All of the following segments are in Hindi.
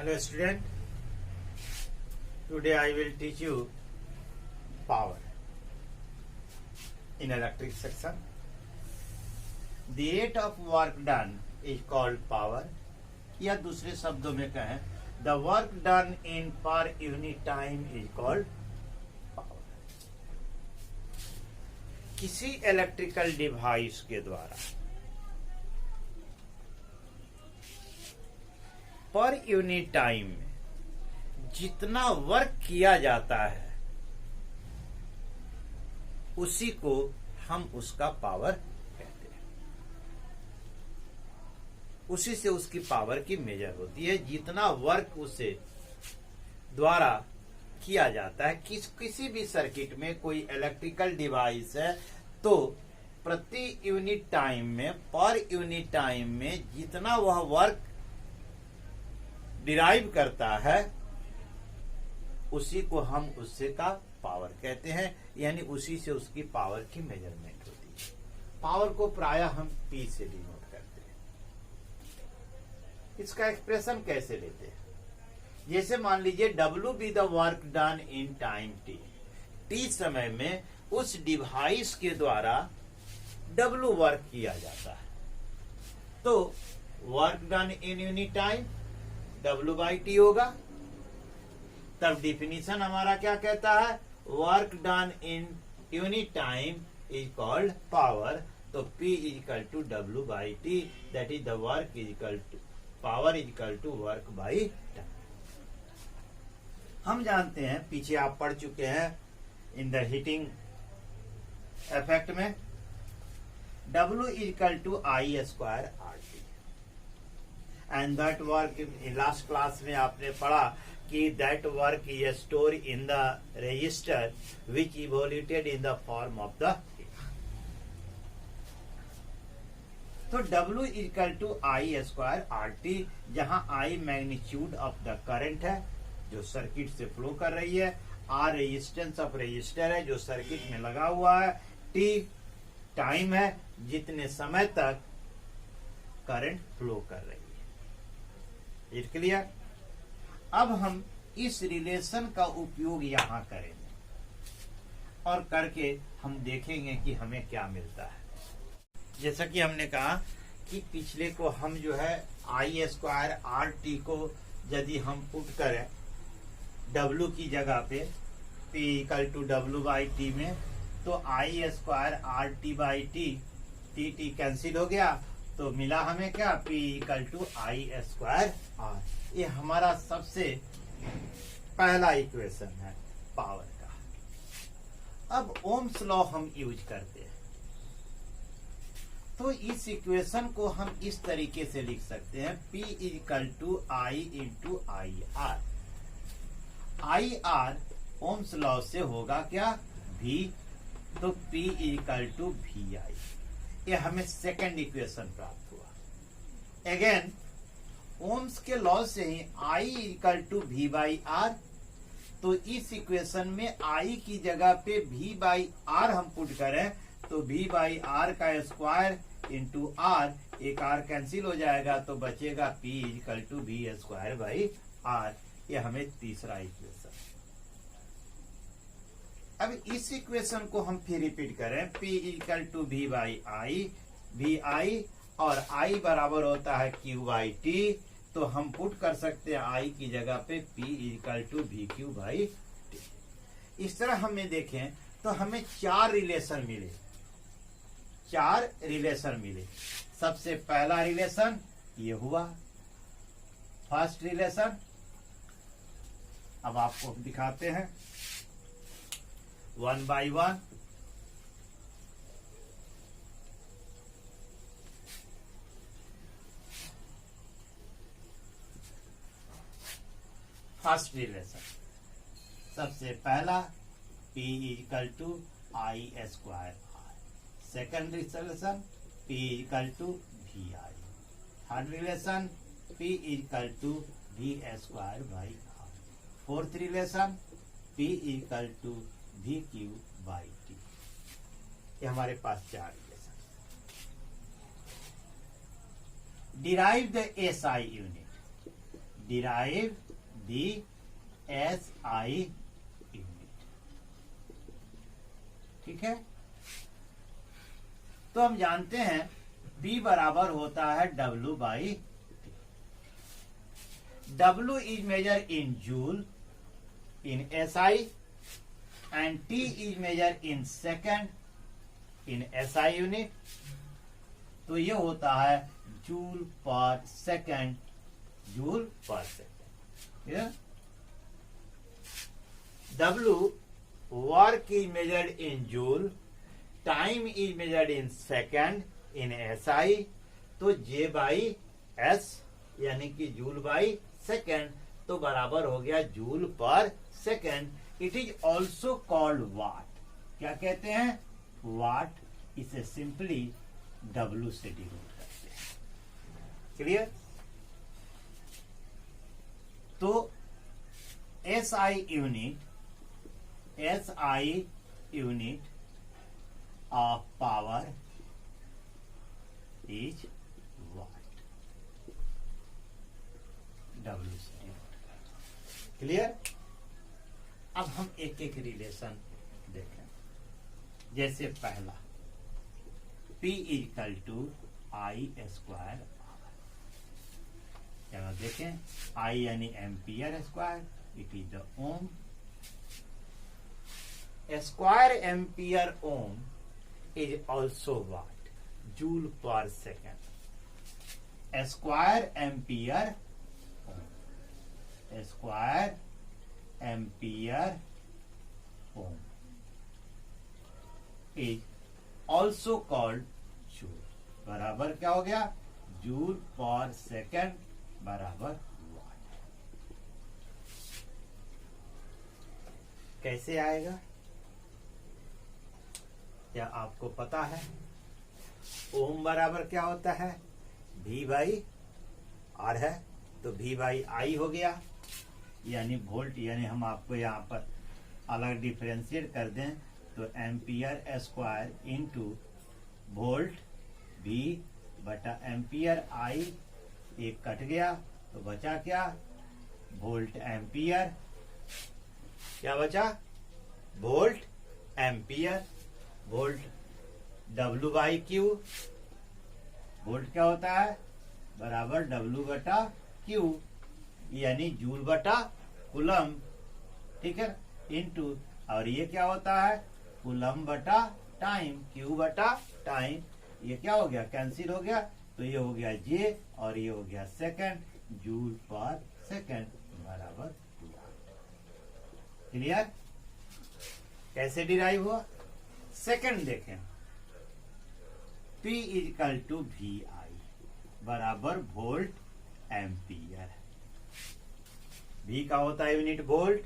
Hello student, today I will teach you power in electric section. The rate of work done is called power, या दूसरे शब्दों में कहें the work done in per unit time is called power. किसी इलेक्ट्रिकल डिवाइस के द्वारा पर यूनिट टाइम में जितना वर्क किया जाता है उसी को हम उसका पावर कहते हैं। उसी से उसकी पावर की मेजर होती है। जितना वर्क उसे द्वारा किया जाता है, किसी भी सर्किट में कोई इलेक्ट्रिकल डिवाइस है तो प्रति यूनिट टाइम में, पर यूनिट टाइम में जितना वह वर्क डिराइव करता है उसी को हम उससे का पावर कहते हैं, यानी उसी से उसकी पावर की मेजरमेंट होती है। पावर को प्रायः हम P से डिनोट करते हैं। इसका एक्सप्रेशन कैसे लेते हैं? जैसे मान लीजिए W be the work done in time T। T समय में उस डिवाइस के द्वारा W वर्क किया जाता है, तो work done in unit time W by t होगा। तब डिफिनीशन हमारा क्या कहता है? Work done in unit time is called power. तो P is equal to W by t, that is the work is equal to power is equal to work by time. हम जानते हैं, पीछे आप पढ़ चुके हैं इन द हीटिंग इफेक्ट में, W is equal to I square R T. And that work last class में आपने पढ़ा कि that work is store in the register which evoluted in the form of the heat. तो W equal to I square R T, जहां I magnitude of the current है जो सर्किट से फ्लो कर रही है, R रेजिस्टेंस ऑफ रजिस्टर है जो सर्किट में लगा हुआ है, T टाइम है जितने समय तक करंट फ्लो कर रही है। It clear? अब हम इस रिलेशन का उपयोग यहां करेंगे और करके हम देखेंगे कि हमें क्या मिलता है। जैसा कि हमने कहा कि पिछले को हम जो है आई स्क्वायर आर टी को यदि हम पुट करें W की जगह पे P equal to W by T में, तो I square R T by T, T cancel हो गया, तो मिला हमें क्या? P equal to I square R. ये हमारा सबसे पहला इक्वेशन है पावर का। अब ओम्स लॉ हम यूज करते हैं, तो इस इक्वेशन को हम इस तरीके से लिख सकते हैं, P equal to I into I R. I R Ohm's law से होगा क्या? V, तो P equal to V I. ये हमें सेकेंड इक्वेशन प्राप्त हुआ। अगेन ओम्स के लॉ से ही I equal to V by R, तो इस इक्वेशन में I की जगह पे V बाई आर हम पुट करें तो V बाई आर का स्क्वायर इंटू आर, एक R कैंसिल हो जाएगा तो बचेगा P equal to V square by R. ये हमें तीसरा इक्वेशन। अब इस इक्वेशन को हम फिर रिपीट करें, P equal to V by I, V I और I बराबर होता है Q बाई टी, तो हम पुट कर सकते हैं I की जगह पे P equal to V Q by t. इस तरह हमें देखें तो हमें चार रिलेशन मिले। सबसे पहला रिलेशन ये हुआ, फर्स्ट रिलेशन। अब आपको दिखाते हैं one by one. First relation, सबसे पहला P equal to I square R. Second relation P equal to V I. Third relation P equal to V square by R. Fourth relation P equal to V Q by t. ये हमारे पास चार relation. Derive the SI unit. Derive the SI unit. ठीक है, तो हम जानते हैं P बराबर होता है W by W is measured in joule in SI and T is measured in second in SI unit। तो ये होता है जूल पर सेकंड, जूल पर second. W work is measured in joule, time is measured in second in SI। तो J बाई S यानी कि जूल बाई सेकेंड, तो बराबर हो गया जूल पर second. It is also called watt. क्या कहते हैं? वाट। इसे सिंपली W से डिनोट करते हैं। क्लियर? तो SI unit of power is what. W से डिनोट करते हैं। क्लियर? अब हम एक एक रिलेशन देखें। जैसे पहला P equal to I square. चलो देखें, I यानी ampere square, it is the ohm. Square ampere ohm is also watt? Joule पर second. Square ampere ohm, square ampere ohm is also called joule. बराबर क्या हो गया? जूल पर सेकेंड बराबर वाट। कैसे आएगा? क्या आपको पता है? ओम बराबर क्या होता है? V बाई R है, तो V बाई I हो गया, यानी वोल्ट। यानी हम आपको यहाँ पर अलग डिफरेंशिएट कर दें तो ampere square into volt V बटा एम्पियर I, एक कट गया तो बचा क्या? Volt ampere. क्या बचा? Volt ampere. Volt W by Q। Volt क्या होता है? बराबर W बटा Q, यानी जूल बटा कूलम। ठीक है, इनटू, और ये क्या होता है? कूलम बटा टाइम, Q बटा टाइम। ये क्या हो गया? कैंसिल हो गया, तो ये हो गया J और ये हो गया सेकंड, जूल पर सेकंड बराबर वाट। क्लियर? कैसे डिराइव हुआ? सेकंड देखें, P इक्वल टू VI बराबर वोल्ट एम्पियर। V का होता है यूनिट वोल्ट,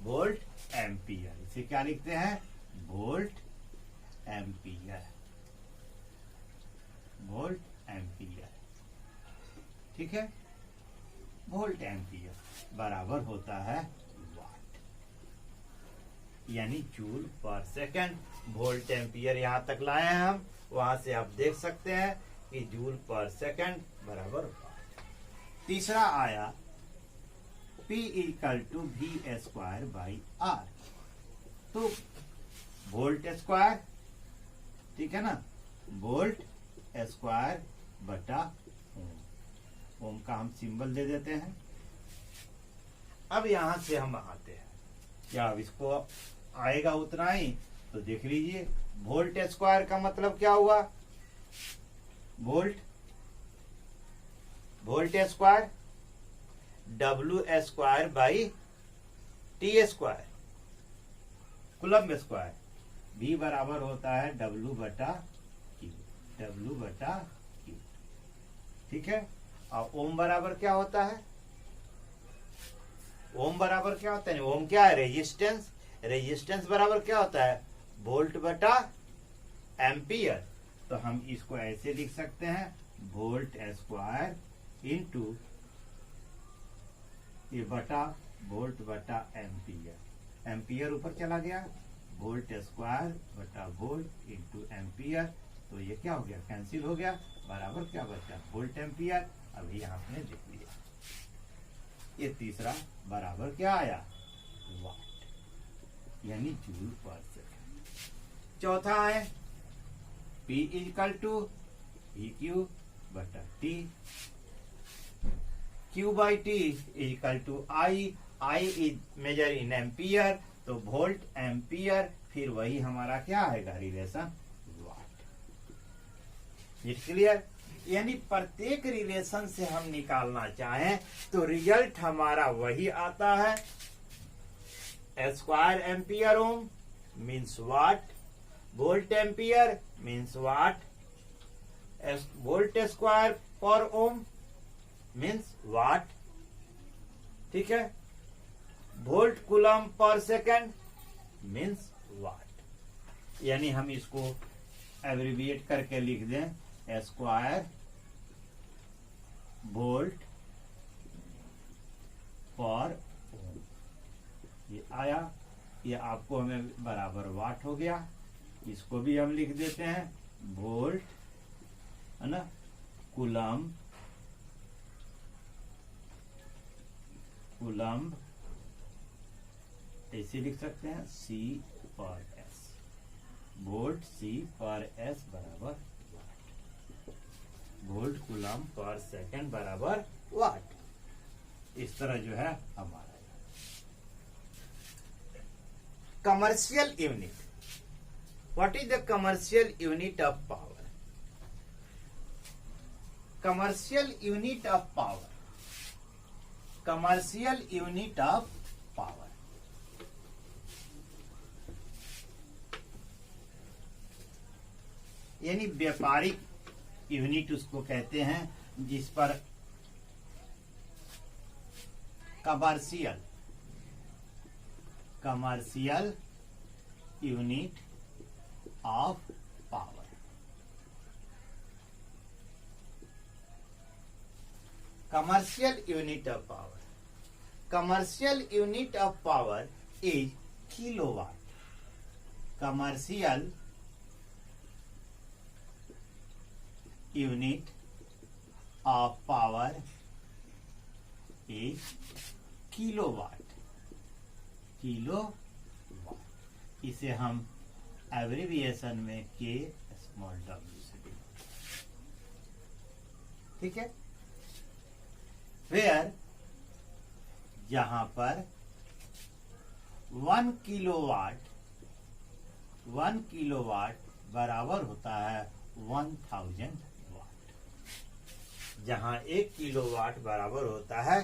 वोल्ट एम्पियर। इसे क्या लिखते हैं? Volt ampere, volt ampere. ठीक है, वोल्ट एम्पियर बराबर होता है वाट, यानी जूल पर सेकंड। वोल्ट एम्पियर यहां तक लाए हैं हम, वहां से आप देख सकते हैं कि जूल पर सेकंड बराबर वाट। तीसरा आया P equal to V square by R। तो वोल्ट स्क्वायर, ठीक है ना, वोल्ट स्क्वायर बटा ओम। ओम का हम सिंबल दे देते हैं। अब यहां से हम आते हैं, क्या अब इसको आएगा उतना ही? तो देख लीजिए, वोल्ट स्क्वायर का मतलब क्या हुआ? Volt square W square by T square, coulomb square. V बराबर होता है W बटा Q, W बटा Q। ठीक है, और ओम बराबर क्या होता है? ओम बराबर क्या होता है? ओम क्या है? रेजिस्टेंस। रेजिस्टेंस बराबर क्या होता है? वोल्ट बटा एम्पियर। तो हम इसको ऐसे लिख सकते हैं, वोल्ट स्क्वायर इंटू ये बटा वोल्ट बटा एम्पियर। एम्पियर ऊपर चला गया, वोल्ट स्क्वायर बटा वोल्ट इंटू एम्पियर। तो ये क्या हो गया? कैंसिल हो गया, बराबर क्या बचा? Volt ampere. अभी आपने लिख लिया। ये तीसरा बराबर क्या आया, वाट, यानी जूल पर सेकंड। चौथा है P equal to P Q बटा T, Q by T equals to I is measure in ampere, तो वोल्ट एम्पियर, फिर वही हमारा क्या आएगा रिलेशन, वाट। ये क्लियर, यानी प्रत्येक रिलेशन से हम निकालना चाहें तो रिजल्ट हमारा वही आता है, square ampere ohm means watt, volt ampere means watt, volt square पर ओम मीन्स वाट, ठीक है, वोल्ट कूलम पर सेकंड मीन्स वाट। यानी हम इसको एब्रिविएट करके लिख दें, स्क्वायर वोल्ट पर ओम, ये आया, ये आपको हमें बराबर वाट हो गया। इसको भी हम लिख देते हैं वोल्ट, है ना, कूलम ऐसे लिख सकते हैं C पर S, वोल्ट C पर S बराबर वाट, वोल्ट कूलम पर सेकंड बराबर वाट। इस तरह जो है हमारा commercial unit. What is the commercial unit of power? Commercial unit of power, commercial unit of power, यानी व्यापारिक यूनिट उसको कहते हैं जिस पर commercial unit of power, commercial unit of power, commercial unit of power is kilowatt, commercial unit of power is kilowatt, kilowatt. इसे हम एब्रिविएशन में के स्मॉल डब्ल्यू से देखें, ठीक है। वेयर जहां पर 1 किलोवाट बराबर होता है 1000 वाट, जहां 1 किलोवाट बराबर होता है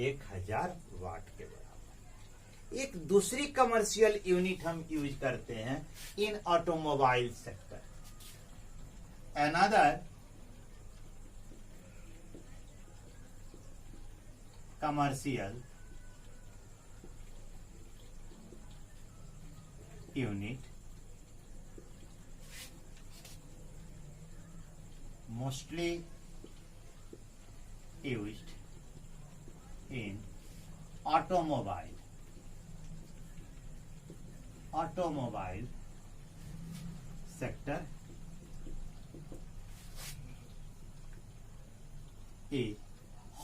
1000 वाट के बराबर। एक दूसरी कमर्शियल यूनिट हम यूज करते हैं इन automobile sector, another commercial unit mostly used in automobile sector is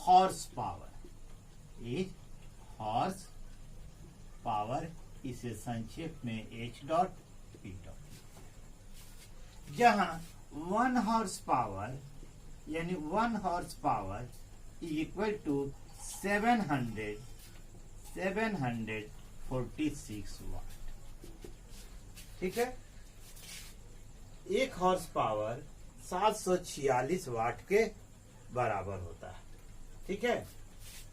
horsepower, इसे संक्षेप में H डॉट P डॉट, जहां 1 हॉर्स पावर यानी 1 हॉर्स पावर इक्वल टू 746 वाट, ठीक है। 1 हॉर्स पावर 746 वाट के बराबर होता है, ठीक है।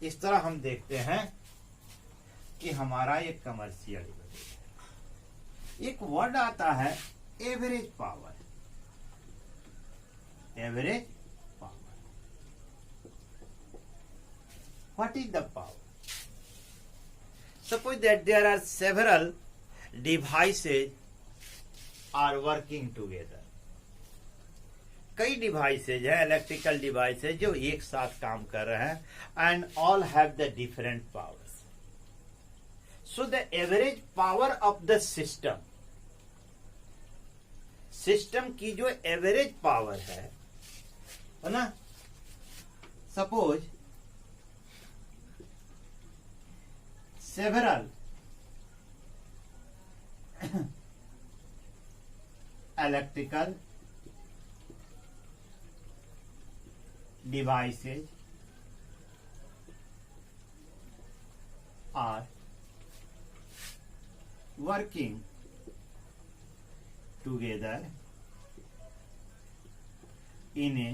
इस तरह हम देखते हैं कि हमारा एक कमर्शियल एक वर्ड आता है average power, average power. What is the power? Suppose that there are several devices are working together. कई डिवाइसेज है, इलेक्ट्रिकल डिवाइसेज जो एक साथ काम कर रहे हैं, and all have the different powers. So the average power of the system की जो एवरेज पावर है ना, suppose several electrical devices are working together in a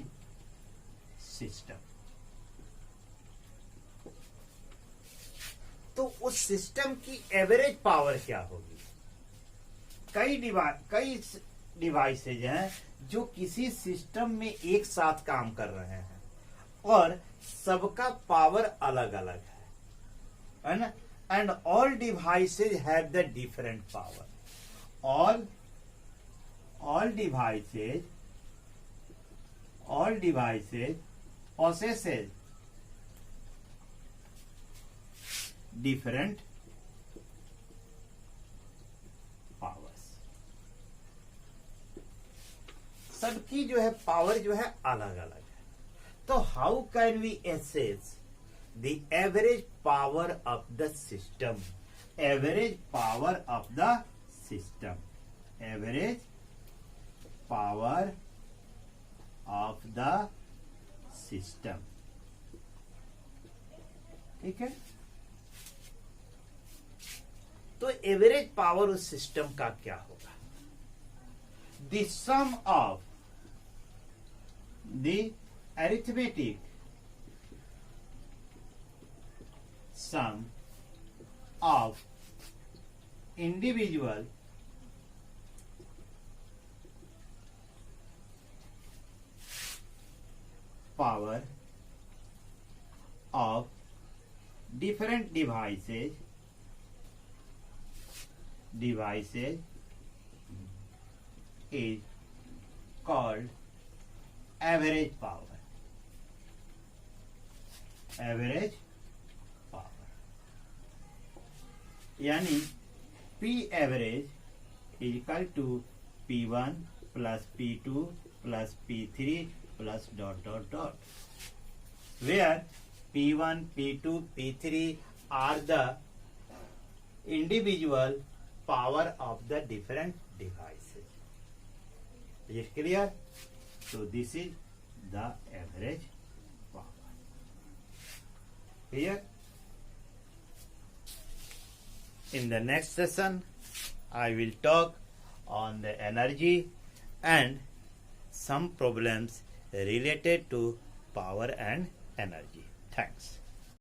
system. तो उस सिस्टम की एवरेज पावर क्या होगी? कई डिवाइसेज हैं जो किसी सिस्टम में एक साथ काम कर रहे हैं और सबका पावर अलग अलग है ना? And all devices have the different power. all devices possesses different powers. सबकी जो है पावर जो है अलग अलग है. तो how can we assess the average power of the system? Average power of the system. Average power of the system. ठीक है. तो एवरेज पावर उस सिस्टम का क्या होगा? The sum of the arithmetic sum of individual power of different devices is called average power. Average power यानी P average is equal to P1 plus P2 plus P3 plus dot, where P1, P2, P3 are the individual power of the different devices. Is it clear? So this is the average power. Clear? In the next session, I will talk on the energy and some problems related to power and energy. Thanks.